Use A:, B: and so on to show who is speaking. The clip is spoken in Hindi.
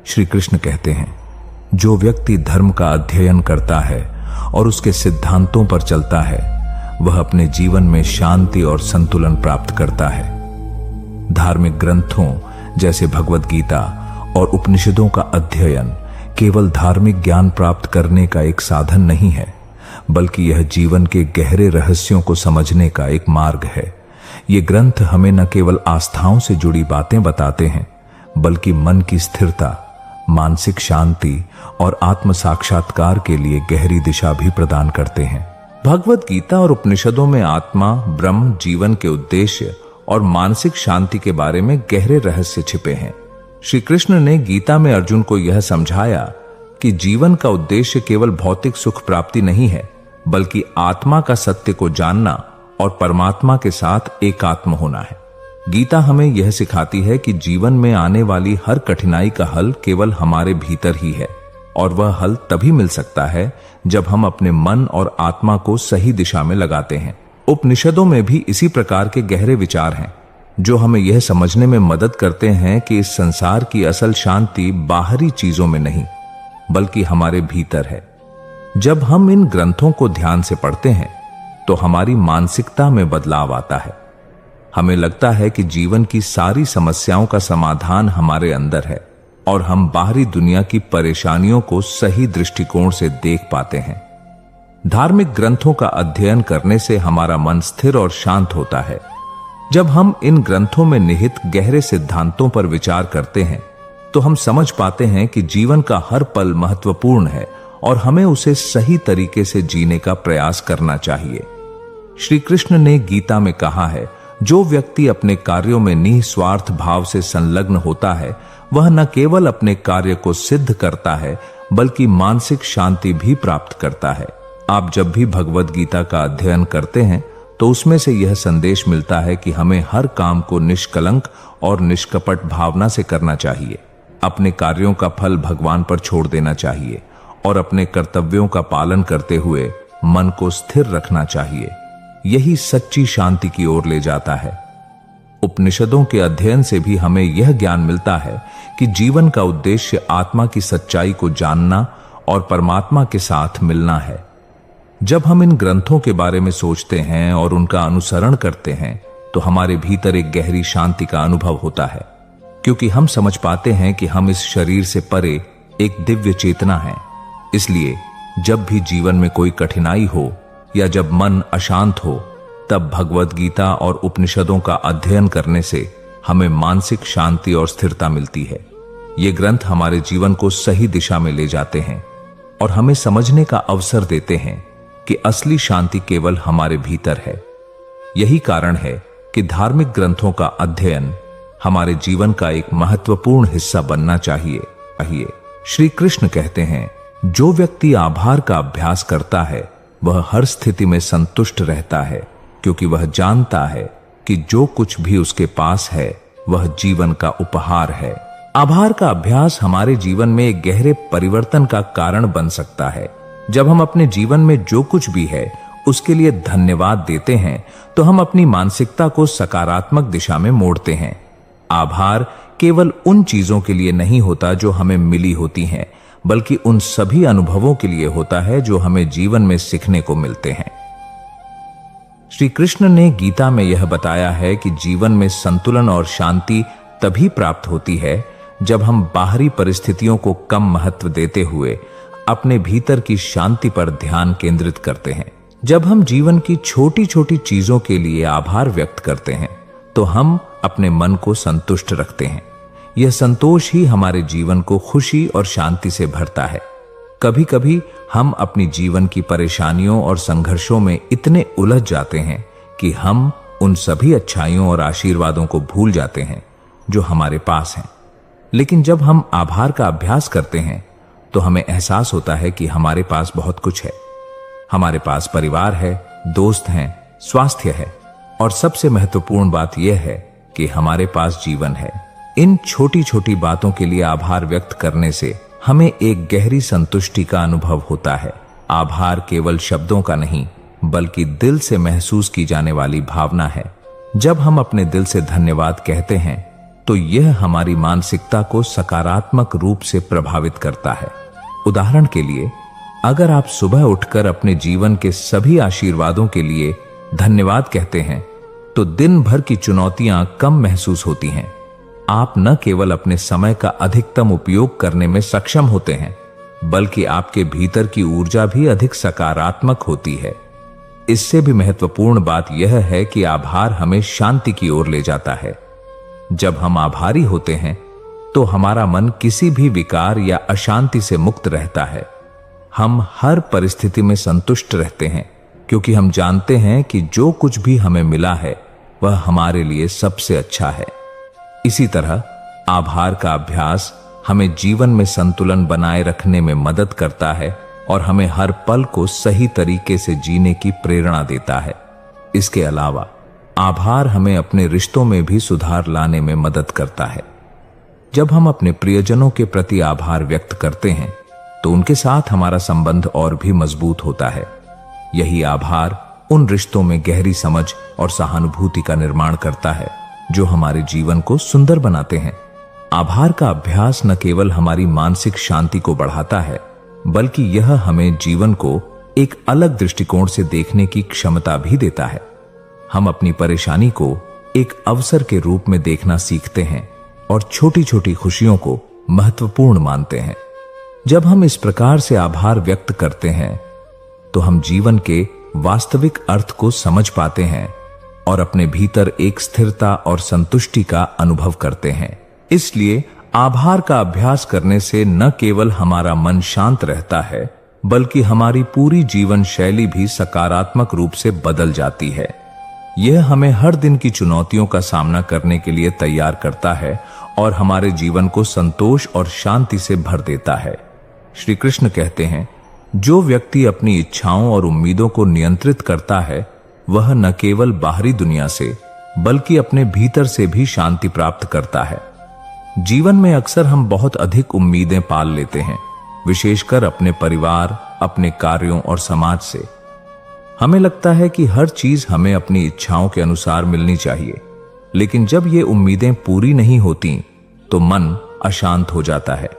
A: श्री कृष्ण कहते हैं, जो व्यक्ति धर्म का अध्ययन करता है और उसके सिद्धांतों पर चलता है, वह अपने जीवन में शांति और संतुलन प्राप्त करता है। धार्मिक ग्रंथों जैसे भगवद गीता और उपनिषदों का अध्ययन केवल धार्मिक ज्ञान प्राप्त करने का एक साधन नहीं है, बल्कि यह जीवन के गहरे रहस्यों को समझने का एक मार्ग है। ये ग्रंथ हमें न केवल आस्थाओं से जुड़ी बातें बताते हैं, बल्कि मन की स्थिरता, मानसिक शांति और आत्म साक्षात्कार के लिए गहरी दिशा भी प्रदान करते हैं। भगवद गीता और उपनिषदों में आत्मा, ब्रह्म, जीवन के उद्देश्य और मानसिक शांति के बारे में गहरे रहस्य छिपे हैं। श्री कृष्ण ने गीता में अर्जुन को यह समझाया कि जीवन का उद्देश्य केवल भौतिक सुख प्राप्ति नहीं है, बल्कि आत्मा का सत्य को जानना और परमात्मा के साथ एकात्म होना है। गीता हमें यह सिखाती है कि जीवन में आने वाली हर कठिनाई का हल केवल हमारे भीतर ही है, और वह हल तभी मिल सकता है जब हम अपने मन और आत्मा को सही दिशा में लगाते हैं। उपनिषदों में भी इसी प्रकार के गहरे विचार हैं, जो हमें यह समझने में मदद करते हैं कि इस संसार की असल शांति बाहरी चीजों में नहीं, बल्कि हमारे भीतर है। जब हम इन ग्रंथों को ध्यान से पढ़ते हैं, तो हमारी मानसिकता में बदलाव आता है। हमें लगता है कि जीवन की सारी समस्याओं का समाधान हमारे अंदर है, और हम बाहरी दुनिया की परेशानियों को सही दृष्टिकोण से देख पाते हैं। धार्मिक ग्रंथों का अध्ययन करने से हमारा मन स्थिर और शांत होता है। जब हम इन ग्रंथों में निहित गहरे सिद्धांतों पर विचार करते हैं, तो हम समझ पाते हैं कि जीवन का हर पल महत्वपूर्ण है और हमें उसे सही तरीके से जीने का प्रयास करना चाहिए। श्री कृष्ण ने गीता में कहा है, जो व्यक्ति अपने कार्यों में निस्वार्थ भाव से संलग्न होता है, वह न केवल अपने कार्य को सिद्ध करता है, बल्कि मानसिक शांति भी प्राप्त करता है। आप जब भी भगवद गीता का अध्ययन करते हैं, तो उसमें से यह संदेश मिलता है कि हमें हर काम को निष्कलंक और निष्कपट भावना से करना चाहिए। अपने कार्यों का फल भगवान पर छोड़ देना चाहिए और अपने कर्तव्यों का पालन करते हुए मन को स्थिर रखना चाहिए। यही सच्ची शांति की ओर ले जाता है। उपनिषदों के अध्ययन से भी हमें यह ज्ञान मिलता है कि जीवन का उद्देश्य आत्मा की सच्चाई को जानना और परमात्मा के साथ मिलना है। जब हम इन ग्रंथों के बारे में सोचते हैं और उनका अनुसरण करते हैं, तो हमारे भीतर एक गहरी शांति का अनुभव होता है, क्योंकि हम समझ पाते हैं कि हम इस शरीर से परे एक दिव्य चेतना है। इसलिए जब भी जीवन में कोई कठिनाई हो या जब मन अशांत हो, तब भगवद गीता और उपनिषदों का अध्ययन करने से हमें मानसिक शांति और स्थिरता मिलती है। ये ग्रंथ हमारे जीवन को सही दिशा में ले जाते हैं और हमें समझने का अवसर देते हैं कि असली शांति केवल हमारे भीतर है। यही कारण है कि धार्मिक ग्रंथों का अध्ययन हमारे जीवन का एक महत्वपूर्ण हिस्सा बनना चाहिए। श्री कृष्ण कहते हैं, जो व्यक्ति आभार का अभ्यास करता है, वह हर स्थिति में संतुष्ट रहता है, क्योंकि वह जानता है कि जो कुछ भी उसके पास है, वह जीवन का उपहार है। आभार का अभ्यास हमारे जीवन में एक गहरे परिवर्तन का कारण बन सकता है। जब हम अपने जीवन में जो कुछ भी है, उसके लिए धन्यवाद देते हैं, तो हम अपनी मानसिकता को सकारात्मक दिशा में मोड़ते हैं। आभार केवल उन चीजों के लिए नहीं होता जो हमें मिली होती हैं, बल्कि उन सभी अनुभवों के लिए होता है जो हमें जीवन में सीखने को मिलते हैं। श्री कृष्ण ने गीता में यह बताया है कि जीवन में संतुलन और शांति तभी प्राप्त होती है जब हम बाहरी परिस्थितियों को कम महत्व देते हुए अपने भीतर की शांति पर ध्यान केंद्रित करते हैं। जब हम जीवन की छोटी छोटी चीजों के लिए आभार व्यक्त करते हैं, तो हम अपने मन को संतुष्ट रखते हैं। यह संतोष ही हमारे जीवन को खुशी और शांति से भरता है। कभी कभी हम अपनी जीवन की परेशानियों और संघर्षों में इतने उलझ जाते हैं कि हम उन सभी अच्छाइयों और आशीर्वादों को भूल जाते हैं जो हमारे पास हैं। लेकिन जब हम आभार का अभ्यास करते हैं, तो हमें एहसास होता है कि हमारे पास बहुत कुछ है। हमारे पास परिवार है, दोस्त हैं, स्वास्थ्य है, और सबसे महत्वपूर्ण बात यह है कि हमारे पास जीवन है। इन छोटी छोटी बातों के लिए आभार व्यक्त करने से हमें एक गहरी संतुष्टि का अनुभव होता है। आभार केवल शब्दों का नहीं, बल्कि दिल से महसूस की जाने वाली भावना है। जब हम अपने दिल से धन्यवाद कहते हैं, तो यह हमारी मानसिकता को सकारात्मक रूप से प्रभावित करता है। उदाहरण के लिए, अगर आप सुबह उठकर अपने जीवन के सभी आशीर्वादों के लिए धन्यवाद कहते हैं, तो दिन भर की चुनौतियां कम महसूस होती हैं। आप न केवल अपने समय का अधिकतम उपयोग करने में सक्षम होते हैं, बल्कि आपके भीतर की ऊर्जा भी अधिक सकारात्मक होती है। इससे भी महत्वपूर्ण बात यह है कि आभार हमें शांति की ओर ले जाता है। जब हम आभारी होते हैं, तो हमारा मन किसी भी विकार या अशांति से मुक्त रहता है। हम हर परिस्थिति में संतुष्ट रहते हैं, क्योंकि हम जानते हैं कि जो कुछ भी हमें मिला है वह हमारे लिए सबसे अच्छा है। इसी तरह आभार का अभ्यास हमें जीवन में संतुलन बनाए रखने में मदद करता है और हमें हर पल को सही तरीके से जीने की प्रेरणा देता है। इसके अलावा आभार हमें अपने रिश्तों में भी सुधार लाने में मदद करता है। जब हम अपने प्रियजनों के प्रति आभार व्यक्त करते हैं, तो उनके साथ हमारा संबंध और भी मजबूत होता है। यही आभार उन रिश्तों में गहरी समझ और सहानुभूति का निर्माण करता है, जो हमारे जीवन को सुंदर बनाते हैं। आभार का अभ्यास न केवल हमारी मानसिक शांति को बढ़ाता है, बल्कि यह हमें जीवन को एक अलग दृष्टिकोण से देखने की क्षमता भी देता है। हम अपनी परेशानी को एक अवसर के रूप में देखना सीखते हैं और छोटी छोटी खुशियों को महत्वपूर्ण मानते हैं। जब हम इस प्रकार से आभार व्यक्त करते हैं, तो हम जीवन के वास्तविक अर्थ को समझ पाते हैं और अपने भीतर एक स्थिरता और संतुष्टि का अनुभव करते हैं। इसलिए आभार का अभ्यास करने से न केवल हमारा मन शांत रहता है, बल्कि हमारी पूरी जीवन शैली भी सकारात्मक रूप से बदल जाती है। यह हमें हर दिन की चुनौतियों का सामना करने के लिए तैयार करता है और हमारे जीवन को संतोष और शांति से भर देता है। श्री कृष्ण कहते हैं, जो व्यक्ति अपनी इच्छाओं और उम्मीदों को नियंत्रित करता है, वह न केवल बाहरी दुनिया से, बल्कि अपने भीतर से भी शांति प्राप्त करता है। जीवन में अक्सर हम बहुत अधिक उम्मीदें पाल लेते हैं, विशेषकर अपने परिवार, अपने कार्यों और समाज से। हमें लगता है कि हर चीज हमें अपनी इच्छाओं के अनुसार मिलनी चाहिए, लेकिन जब ये उम्मीदें पूरी नहीं होती, तो मन अशांत हो जाता है।